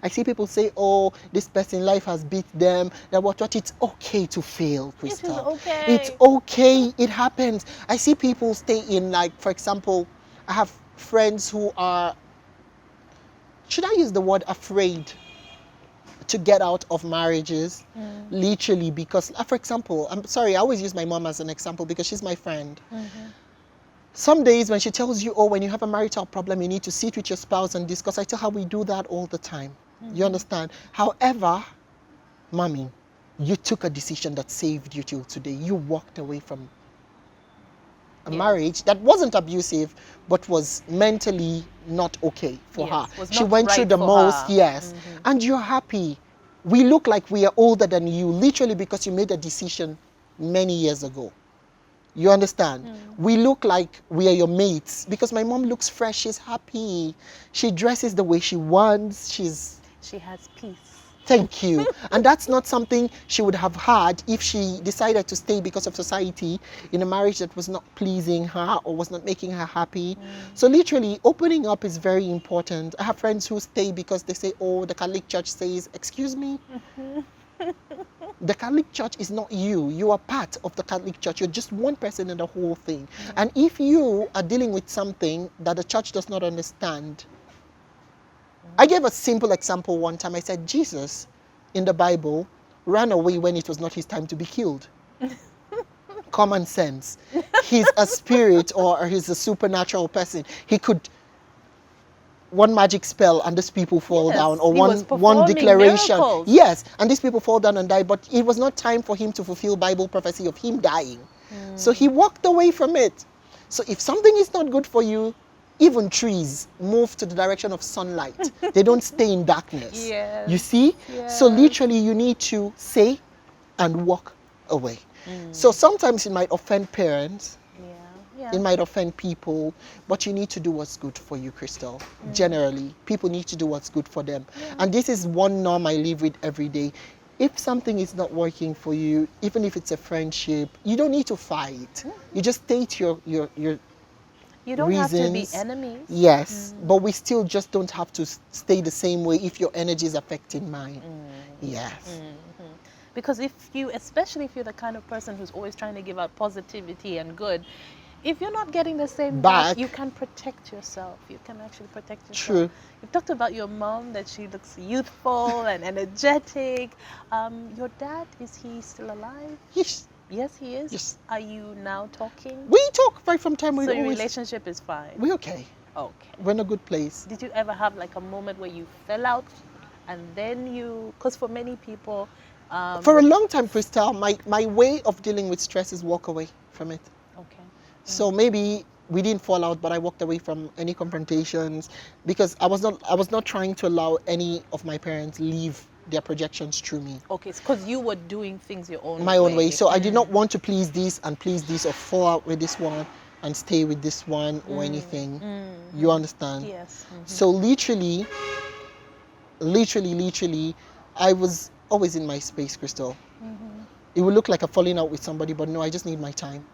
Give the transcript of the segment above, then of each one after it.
I see people say, oh, this person, life has beat them. That what? It's okay to fail, Crystal. It is okay. It's okay. It happens. I see people stay in, like, for example, I have friends who are, should I use the word afraid to get out of marriages, literally, because, for example, I'm sorry, I always use my mom as an example because she's my friend. Some days when she tells you, oh, when you have a marital problem, you need to sit with your spouse and discuss, I tell her we do that all the time. You understand? However, mommy, you took a decision that saved you till today. You walked away from a marriage that wasn't abusive, but was mentally not okay for her. She went through the most, and you're happy. We look like we are older than you, literally, because you made a decision many years ago. You understand? We look like we are your mates because my mom looks fresh. She's happy. She dresses the way she wants. She has peace. Thank you. And that's not something she would have had if she decided to stay because of society in a marriage that was not pleasing her or was not making her happy. So literally, opening up is very important. I have friends who stay because they say, oh, the Catholic Church says, excuse me? The Catholic Church is not you. You are part of the Catholic Church. You're just one person in the whole thing. And if you are dealing with something that the church does not understand, I gave a simple example one time. I said, Jesus in the Bible ran away when it was not his time to be killed. Common sense. He's a spirit or he's a supernatural person. He could one magic spell and these people fall down, or one declaration. Miracles. Yes, and these people fall down and die, but it was not time for him to fulfill Bible prophecy of him dying. So he walked away from it. So if something is not good for you, even trees move to the direction of sunlight. They don't stay in darkness. Yes. You see? Yes. So literally you need to say and walk away. So sometimes it might offend parents. Yeah. It might offend people, but you need to do what's good for you, Crystal. Generally, people need to do what's good for them. And this is one norm I live with every day. If something is not working for you, even if it's a friendship, you don't need to fight. You just state your You don't reasons. have to be enemies. Yes, but we still just don't have to stay the same way if your energy is affecting mine. Yes. Because especially if you're the kind of person who's always trying to give out positivity and good, if you're not getting the same back, you can protect yourself. You can actually protect yourself. True. You've talked about your mom, that she looks youthful and energetic. Your dad, is he still alive? Yes. Yes, he is? Yes. Are you now talking? We talk right from time. So your relationship is fine? We're okay. Okay. We're in a good place. Did you ever have like a moment where you fell out and then because for many people... for a long time, Crystal, my way of dealing with stress is walk away from it. Okay. So maybe we didn't fall out, but I walked away from any confrontations because I was not trying to allow any of my parents leave their projections through me. Okay, because you were doing things your own my own way. So I did not want to please this and please this, or fall out with this one and stay with this one or anything. You understand? Yes. So literally, I was always in my space, Crystal. It would look like I'm falling out with somebody, but no, I just need my time.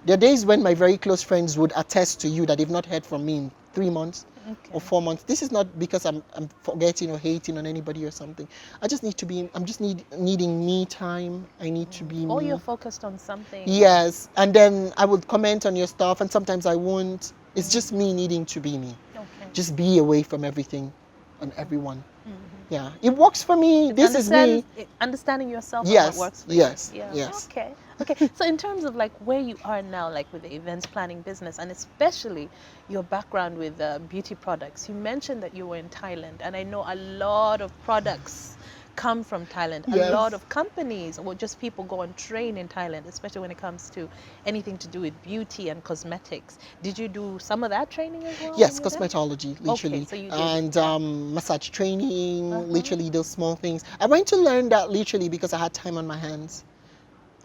There are days when my very close friends would attest to you that they've not heard from me in 3 months or 4 months. This is not because I'm forgetting or hating on anybody or something. I just need to be, I'm just needing me time. I need to be Or me. you're focused on something. Yes, and then I would comment on your stuff and sometimes I won't. It's just me needing to be me. Okay. Just be away from everything and everyone. Yeah, it works for me. This is me. Understanding yourself. Yes, what works for you. yes, Yeah. yes. Okay. So in terms of like where you are now, like with the events planning business, and especially your background with beauty products, you mentioned that you were in Thailand, and I know a lot of products come from Thailand. Yes. A lot of companies or just people go and train in Thailand, especially when it comes to anything to do with beauty and cosmetics. Did you do some of that training as well? Yes, cosmetology, literally. Okay, so you did and massage training, literally those small things. I went to learn that literally because I had time on my hands.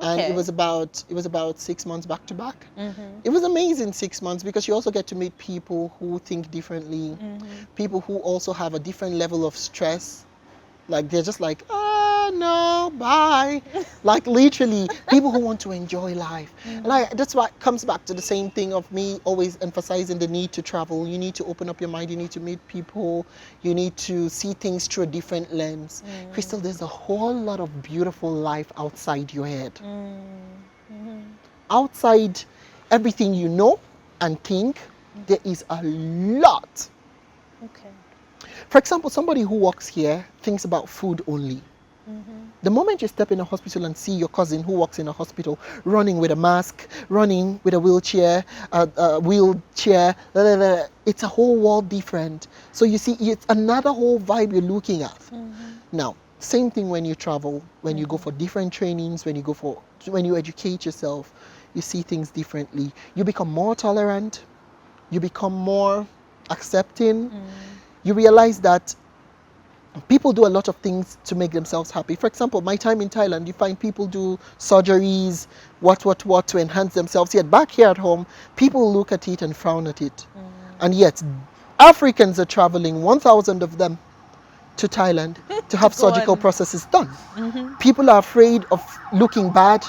And Okay. it was about 6 months back to back. It was amazing 6 months because you also get to meet people who think differently, people who also have a different level of stress. Like they're just like, no, bye. Like literally, people who want to enjoy life. And that's why it comes back to the same thing of me always emphasizing the need to travel. You need to open up your mind. You need to meet people. You need to see things through a different lens. Crystal, there's a whole lot of beautiful life outside your head. Outside everything you know and think, there is a lot. Okay. For example, somebody who works here thinks about food only. The moment you step in a hospital and see your cousin who works in a hospital running with a mask, running with a wheelchair, it's a whole world different. So you see, it's another whole vibe you're looking at. Now, same thing when you travel, when you go for different trainings, when you educate yourself, you see things differently. You become more tolerant, you become more accepting. You realize that people do a lot of things to make themselves happy. For example, my time in Thailand, you find people do surgeries, what to enhance themselves. Yet back here at home, people look at it and frown at it. And yet, Africans are traveling, 1,000 of them, to Thailand to have surgical processes done. People are afraid of looking bad.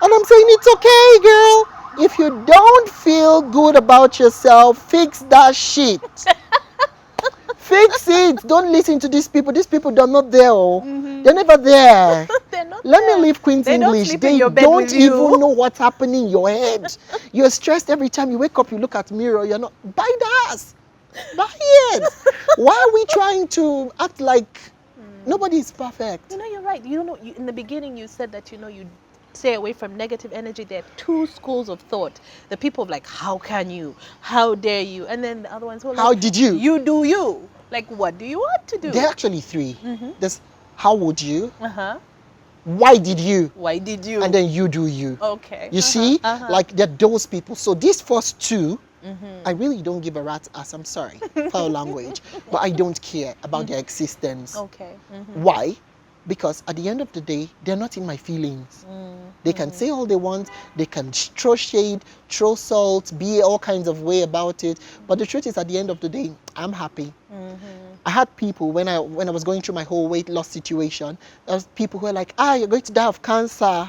And I'm saying, it's okay, girl. If you don't feel good about yourself, fix that shit. Fix it. Don't listen to these people. These people, they're not there. They're never there. They're not Let there. me leave Queen's They don't English. sleep in They your bed don't with you. even know what's happening in your head. You're stressed every time you wake up, you look at the mirror, you're not. Buy the ass. Buy it. Why are we trying to act like nobody is perfect? You know, you're right. In the beginning, you said that, you stay away from negative energy. There are two schools of thought. The people of like, how can you? How dare you? And then the other ones who are like, How did you? You do you. Like, what do you want to do? There are actually three. There's how would you? Uh-huh. Why did you? Why did you? And then you do you. Okay. You see, like they're those people. So these first two, Mm-hmm. I really don't give a rat's ass. I'm sorry, foul language, but I don't care about their existence. Okay. Mm-hmm. Why? Because at the end of the day, they're not in my feelings. They can say all they want. They can throw shade, throw salt, be all kinds of way about it. But the truth is, at the end of the day, I'm happy. I had people when I was going through my whole weight loss situation. There was people who were like, you're going to die of cancer.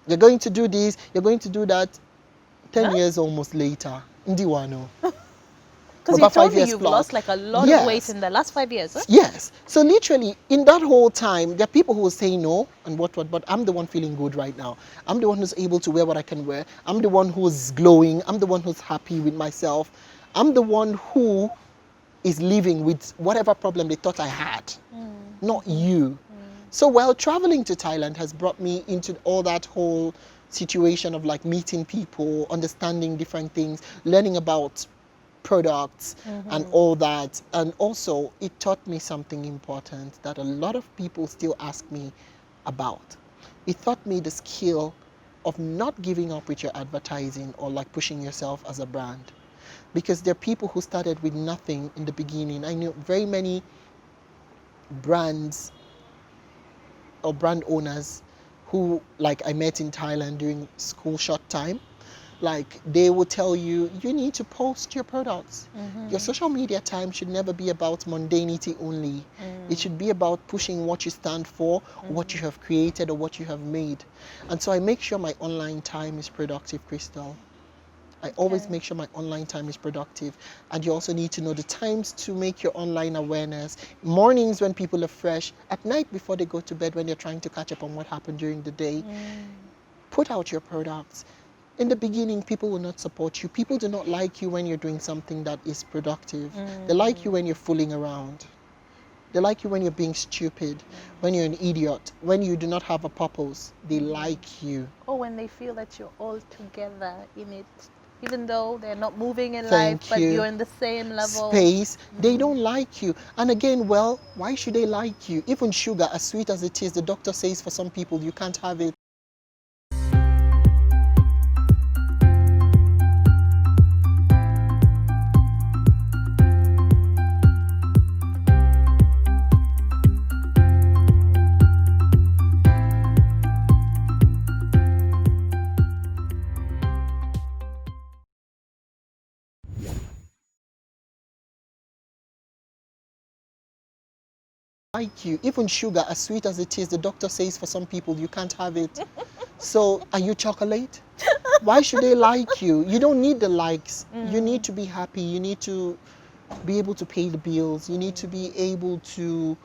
You're going to do this. You're going to do that. 10 years almost later, Ndiwano. Because you told me you've lost like a lot of weight Yes. in the last 5 years, huh? Yes. So literally, in that whole time, there are people who will say no and what, but I'm the one feeling good right now. I'm the one who's able to wear what I can wear. I'm the one who's glowing. I'm the one who's happy with myself. I'm the one who is living with whatever problem they thought I had, not you. So while traveling to Thailand has brought me into all that whole situation of like meeting people, understanding different things, learning about products and all that. And also it taught me something important that a lot of people still ask me about. It taught me the skill of not giving up with your advertising or like pushing yourself as a brand. Because there are people who started with nothing in the beginning. I know very many brands or brand owners who like I met in Thailand during school short time. Like they will tell you, you need to post your products. Your social media time should never be about mundanity only. It should be about pushing what you stand for, what you have created or what you have made. And so I make sure my online time is productive, Crystal. I always make sure my online time is productive. And you also need to know the times to make your online awareness. Mornings when people are fresh, at night before they go to bed when you're trying to catch up on what happened during the day. Put out your products. In the beginning, people will not support you. People do not like you when you're doing something that is productive. They like you when you're fooling around. They like you when you're being stupid, when you're an idiot, when you do not have a purpose. They like you. Or when they feel that you're all together in it. Even though they're not moving in Thank life, but you. you're in the same level. Space, they don't like you. And again, well, why should they like you? Even sugar, as sweet as it is, the doctor says for some people you can't have it. Like you, even sugar, as sweet as it is, the doctor says for some people you can't have it. So are you chocolate? Why should they like you? You don't need the likes. You need to be happy. You need to be able to pay the bills. You need to be able to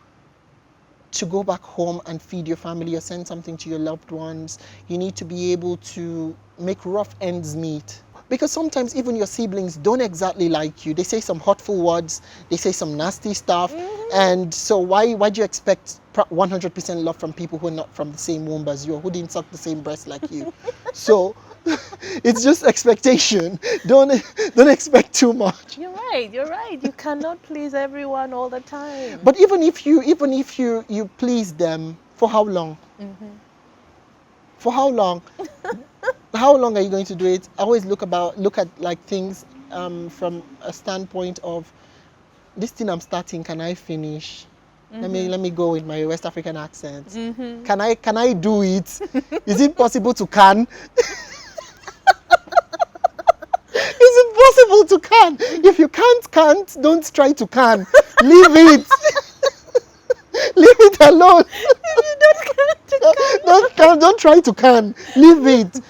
go back home and feed your family or send something to your loved ones. You need to be able to make rough ends meet. Because sometimes even your siblings don't exactly like you. They say some hurtful words, they say some nasty stuff. And so why do you expect 100% love from people who are not from the same womb as you, or who didn't suck the same breast like you? So it's just expectation. Don't expect too much. You're right. You cannot please everyone all the time. But even if you please them, for how long? For how long? How long are you going to do it? I always look at like things from a standpoint of, this thing I'm starting, can I finish? Let me go with my West African accent. Can I do it? Is it possible to can? Is it possible to can? If you can't, don't try to can. Leave it. Leave it alone. Don't try to can. Leave it.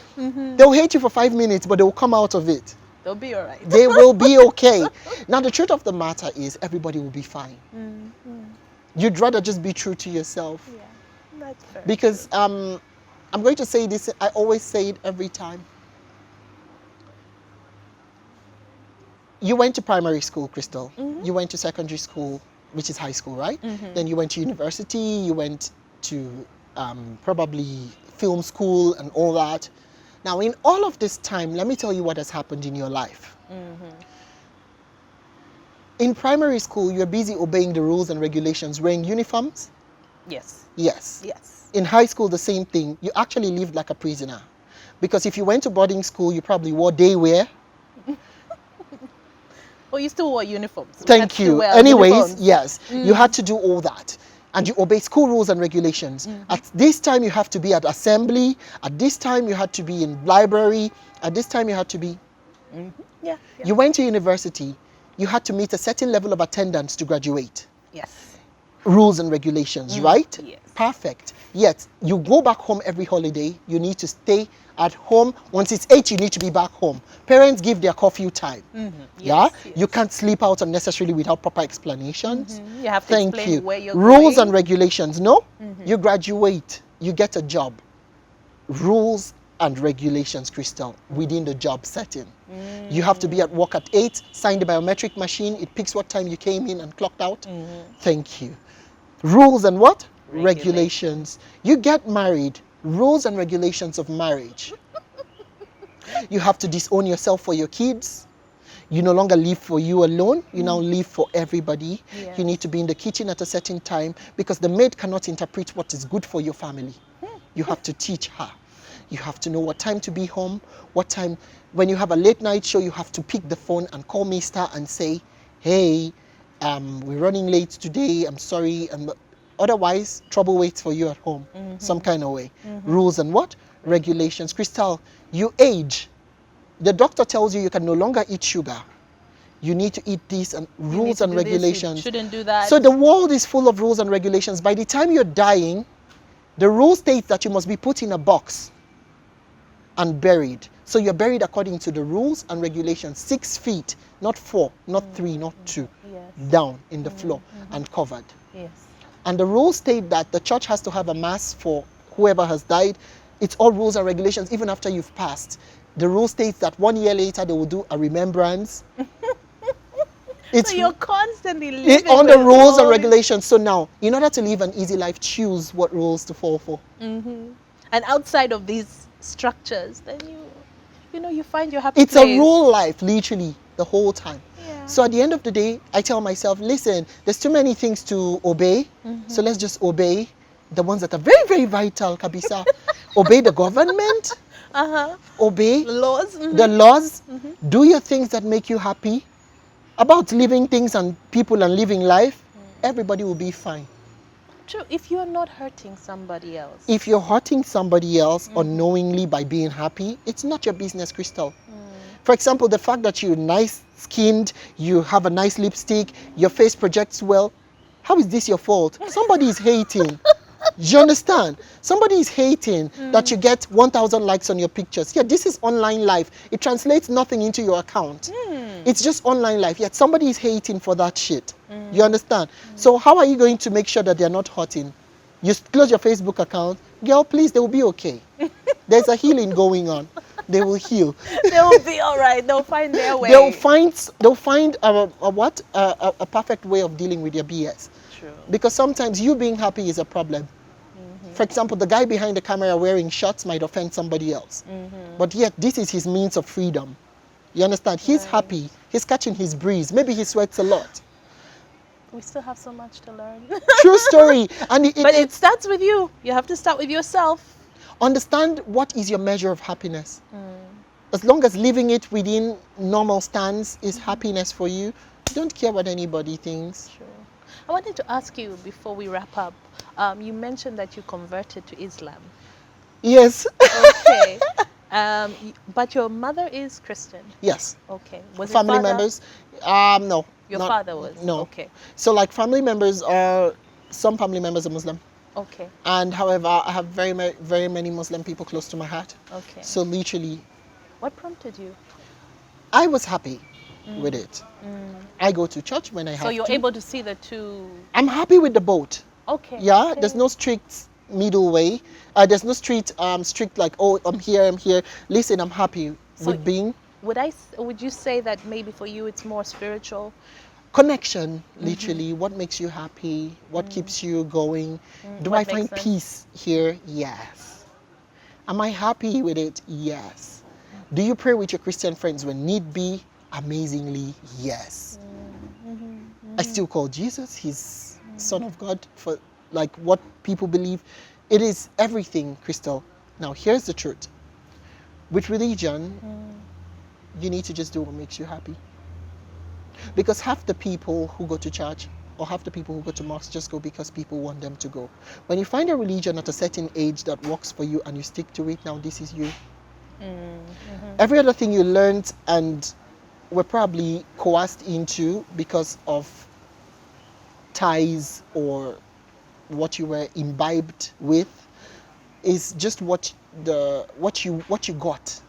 They'll hate you for 5 minutes, but they'll come out of it. They'll be all right. They will be okay. Now, the truth of the matter is, everybody will be fine. You'd rather just be true to yourself. Yeah, that's fair. Because I'm going to say this, I always say it every time. You went to primary school, Crystal. You went to secondary school, which is high school, right? Then you went to university, you went to probably film school and all that. Now, in all of this time, let me tell you what has happened in your life. In primary school, you're busy obeying the rules and regulations, wearing uniforms. Yes. Yes. Yes. In high school, the same thing. You actually lived like a prisoner. Because if you went to boarding school, you probably wore day wear. Well, you still wore uniforms. Thank you. Anyways, yes, you had to do all that. And you obey school rules and regulations. At this time, you have to be at assembly. At this time, you had to be in library. At this time, you had to be... Yeah. You went to university. You had to meet a certain level of attendance to graduate. Yes. Rules and regulations, right? Yes. Perfect. Yet, you go back home every holiday. You need to stay at home. Once it's 8, you need to be back home. Parents give their curfew time. Yes. You can't sleep out unnecessarily without proper explanations. You have to Thank explain you. where you're Rules going. and regulations. No, you graduate, you get a job. Rules and regulations, Crystal, within the job setting. You have to be at work at 8, sign the biometric machine. It picks what time you came in and clocked out. Thank you. Rules and what? Regulations. You get married. Rules and regulations of marriage. You have to disown yourself for your kids. You no longer live for you alone. You now live for everybody. Yes. You need to be in the kitchen at a certain time, because the maid cannot interpret what is good for your family. You have to teach her. You have to know what time to be home, what time. When you have a late night show, you have to pick the phone and call Mister and say, hey, we're running late today. I'm sorry. Otherwise, trouble waits for you at home, some kind of way. Rules and what? Regulations. Crystal, you age. The doctor tells you can no longer eat sugar. You need to eat this, and rules and regulations. You shouldn't do that. So the world is full of rules and regulations. By the time you're dying, the rule states that you must be put in a box and buried. So you're buried according to the rules and regulations, 6 feet, not 4, not 3, not 2, down in the floor and covered. Yes. And the rules state that the church has to have a mass for whoever has died. It's all rules and regulations, even after you've passed. The rule states that 1 year later they will do a remembrance. So you're constantly living on the with rules and all regulations. So now, in order to live an easy life, choose what rules to fall for. And outside of these structures, then you find your happy It's place. a rule life, literally, the whole time. Yeah. So at the end of the day, I tell myself, listen, there's too many things to obey. So let's just obey the ones that are very, very vital, Kabisa. Obey the government. Obey Laws. the laws. Do your things that make you happy. About living things and people and living life, everybody will be fine. True, if you're not hurting somebody else. If you're hurting somebody else unknowingly by being happy, it's not your business, Crystal. For example, the fact that you're nice skinned, you have a nice lipstick, your face projects well. How is this your fault? Somebody is hating. You understand? Somebody is hating that you get 1,000 likes on your pictures. Yeah, this is online life. It translates nothing into your account. It's just online life. Yet somebody is hating for that shit. You understand? So how are you going to make sure that they're not hurting? You close your Facebook account. Girl, please, they will be okay. There's a healing going on. They will heal. They'll be all right. They'll find their way. They'll find a perfect way of dealing with your BS. True. Because sometimes you being happy is a problem. For example, the guy behind the camera wearing shorts might offend somebody else. But yet, this is his means of freedom. You understand? He's happy. He's catching his breeze. Maybe he sweats a lot. We still have so much to learn. True story. And But it starts with you. You have to start with yourself. understand what is your measure of happiness. As long as living it within normal stands is happiness for you, don't care what anybody thinks. True. I wanted to ask you before we wrap up. You mentioned that you converted to Islam. Yes. Okay. But your mother is Christian. Yes. Okay. Was Family your father? members? No. Your not- father was? No. Okay. So like family members are, some family members are Muslim. Okay. And however, I have very many Muslim people close to my heart. Okay. So literally, What prompted you? I was happy with it. I go to church when I have So you're to. able to see the two. I'm happy with the both. Okay. Yeah, okay. there's no strict middle way. There's no strict like, oh, I'm here. Listen, I'm happy So with being Would you say that maybe for you it's more spiritual? connection. Literally, what makes you happy? What keeps you going? Do What I find makes sense? peace here? Yes. Am I happy with it? Yes. Do you pray with your Christian friends when need be? Amazingly, yes. I still call Jesus his Son of God for like what people believe. It is everything, Crystal. Now, here's the truth. With religion, you need to just do what makes you happy. Because half the people who go to church or half the people who go to mosque just go because people want them to go. When you find a religion at a certain age that works for you and you stick to it, now this is you. Every other thing you learned and were probably coerced into because of ties or what you were imbibed with is just what you got.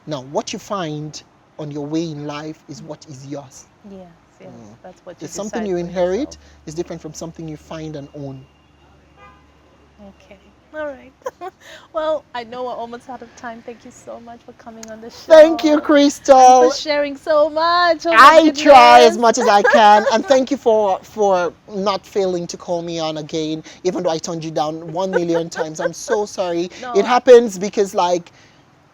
Now, what you find on your way in life is what is yours. Yes, that's what you It's something decide you for inherit yourself. is different from something you find and own. Okay. All right. Well, I know we're almost out of time. Thank you so much for coming on the show. Thank you, Crystal. And for sharing so much. Oh my I try as goodness. much as I can, and thank you for not failing to call me on again, even though I turned you down 1,000,000 times. I'm so sorry. No, It happens because like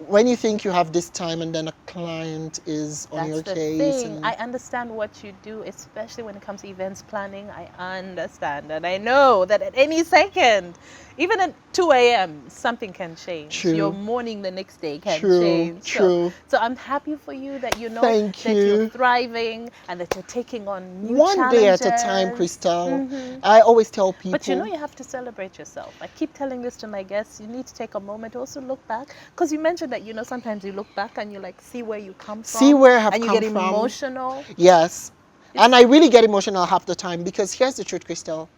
when you think you have this time and then a client is on That's your the case. thing. And I understand what you do, especially when it comes to events planning. I understand. And I know that at any second, even at 2 a.m., something can change. True. Your morning the next day can True, change. true. So I'm happy for you that you know Thank that you're you. thriving and that you're taking on new one day at a time, challenges. Crystal. I always tell people. But you know you have to celebrate yourself. I keep telling this to my guests. You need to take a moment to also look back. Because you mentioned that, sometimes you look back and you like see where you come from. See where I have and you come get from. emotional. Yes. And I really get emotional half the time because here's the truth, Crystal.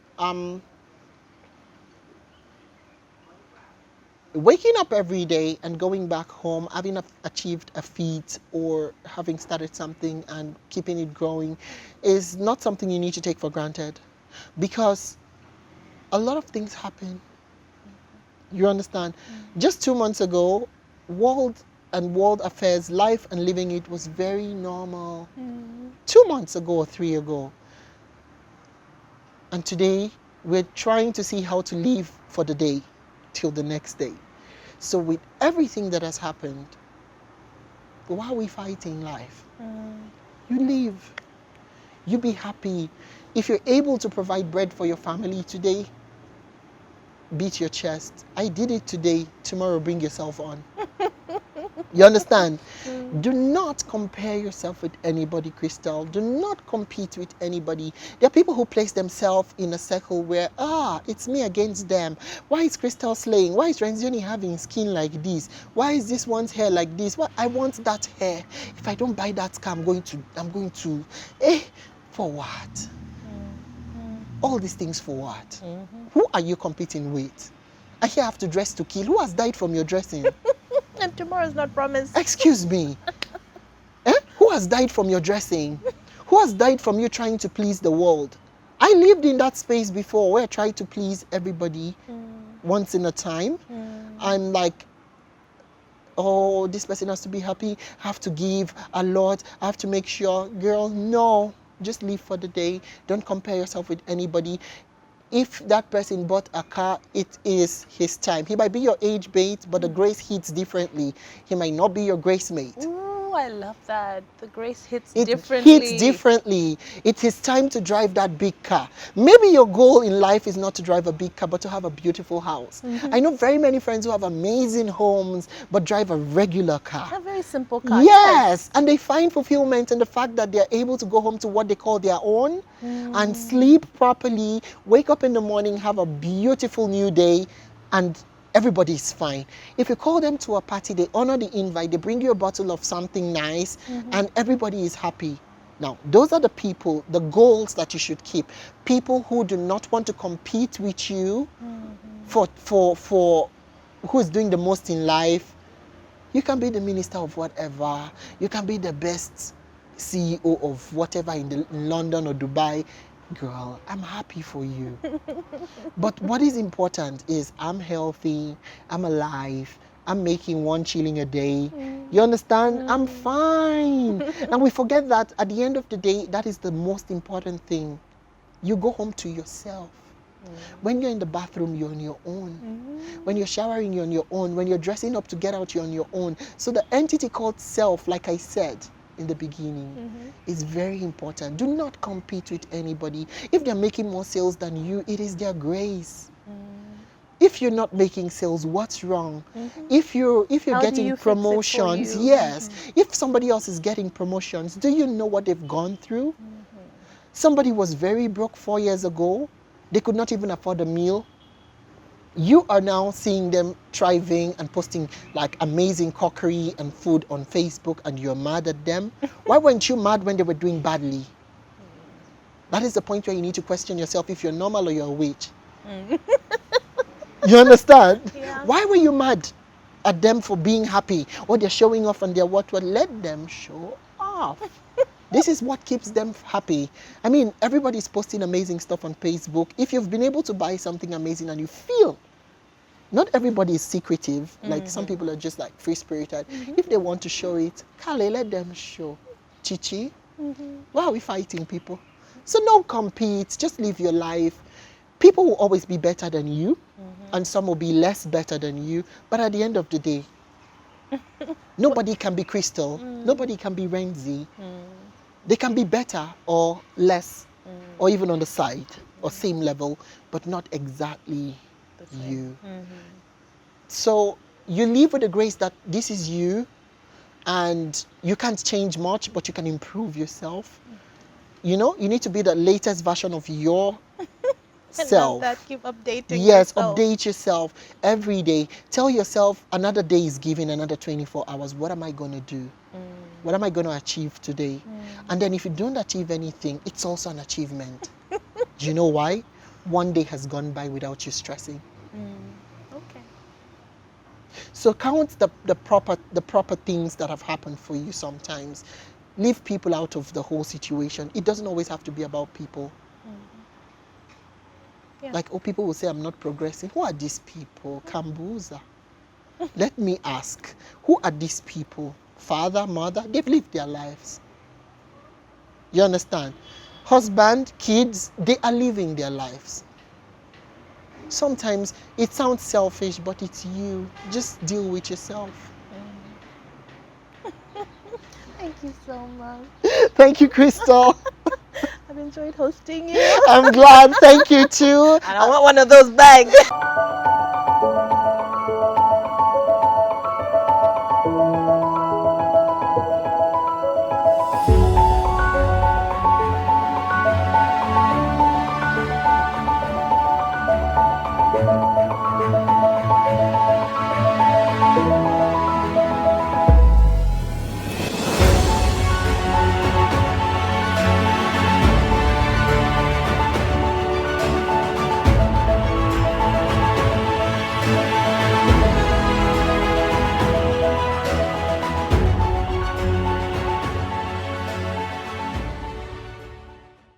Waking up every day and going back home, having achieved a feat or having started something and keeping it growing is not something you need to take for granted because a lot of things happen. You understand? Just 2 months ago, world affairs, life and living it was very normal. 2 months ago or 3 ago. And today, we're trying to see how to live for the day till the next day. So with everything that has happened, why are we fighting life? You live. You be happy. If you're able to provide bread for your family today, beat your chest. I did it today. Tomorrow, bring yourself on. You understand? Do not compare yourself with anybody, Crystal. Do not compete with anybody. There are people who place themselves in a circle where, it's me against them. Why is Crystal slaying? Why is Renzioni having skin like this? Why is this one's hair like this? Well, I want that hair. If I don't buy that car, I'm going to, for what? All these things for what? Mm-hmm. Who are you competing with? I here have to dress to kill. Who has died from your dressing? And tomorrow is not promised. Excuse me. Who has died from your dressing? Who has died from you trying to please the world? I lived in that space before where I tried to please everybody once in a time. I'm like, oh, this person has to be happy. I have to give a lot. I have to make sure. Girl, no. Just live for the day. Don't compare yourself with anybody. If that person bought a car, it is his time. He might be your age mate, but the grace hits differently. He might not be your grace mate. Ooh, I love that. The grace hits It differently. hits differently. It is time to drive that big car. Maybe your goal in life is not to drive a big car, but to have a beautiful house. I know very many friends who have amazing homes, but drive a regular car. A very simple car. Yes, and they find fulfillment in the fact that they're able to go home to what they call their own and sleep properly, wake up in the morning, have a beautiful new day, and everybody is fine. If you call them to a party, they honor the invite, they bring you a bottle of something nice, and everybody is happy. Now, those are the people, the goals that you should keep. People who do not want to compete with you for who is doing the most in life. You can be the minister of whatever. You can be the best CEO of whatever in London or Dubai. Girl, I'm happy for you. But what is important is I'm healthy, I'm alive, I'm making 1 shilling a day. You understand? I'm fine. And we forget that at the end of the day, that is the most important thing. You go home to yourself. When you're in the bathroom, you're on your own. When you're showering, you're on your own. When you're dressing up to get out, you're on your own. So the entity called self, like I said in the beginning, is very important. Do not compete with anybody. If they're making more sales than you, it is their grace. If you're not making sales, what's wrong? If you're How do getting you fix it for promotions, you? yes. If somebody else is getting promotions, do you know what they've gone through? Somebody was very broke 4 years ago. They could not even afford a meal. You are now seeing them thriving and posting like amazing cookery and food on Facebook, and you're mad at them. Why weren't you mad when they were doing badly? That is the point where you need to question yourself if you're normal or you're a witch. You understand? Yeah. Why were you mad at them for being happy? Or they're showing off and they're what? Let them show off. This is what keeps them happy. I mean, everybody's posting amazing stuff on Facebook. If you've been able to buy something amazing and you feel, not everybody is secretive. Like some people are just like free-spirited. If they want to show it, Kale, let them show. Chichi, why are we fighting people? So don't compete. Just live your life. People will always be better than you, and some will be less better than you. But at the end of the day, nobody can be Crystal. Nobody can be Renzi. They can be better or less, or even on the side, or same level, but not exactly you. So you live with the grace that this is you, and you can't change much, but you can improve yourself. You know, you need to be the latest version of your self. That keep updating Yes, yourself. update yourself every day. Tell yourself another day is given, another 24 hours. What am I going to do? What am I going to achieve today? And then if you don't achieve anything, it's also an achievement. Do you know why? One day has gone by without you stressing. Okay. So count the proper things that have happened for you sometimes. Leave people out of the whole situation. It doesn't always have to be about people. Yeah. Like, oh, people will say I'm not progressing. Who are these people? Kambuza. Let me ask, who are these people? Father, mother, they've lived their lives. You understand? Husband, kids, they are living their lives. Sometimes it sounds selfish, but it's you. Just deal with yourself. Thank you so much. Thank you, Crystal. I've enjoyed hosting you. I'm glad. Thank you too. And I want one of those bags.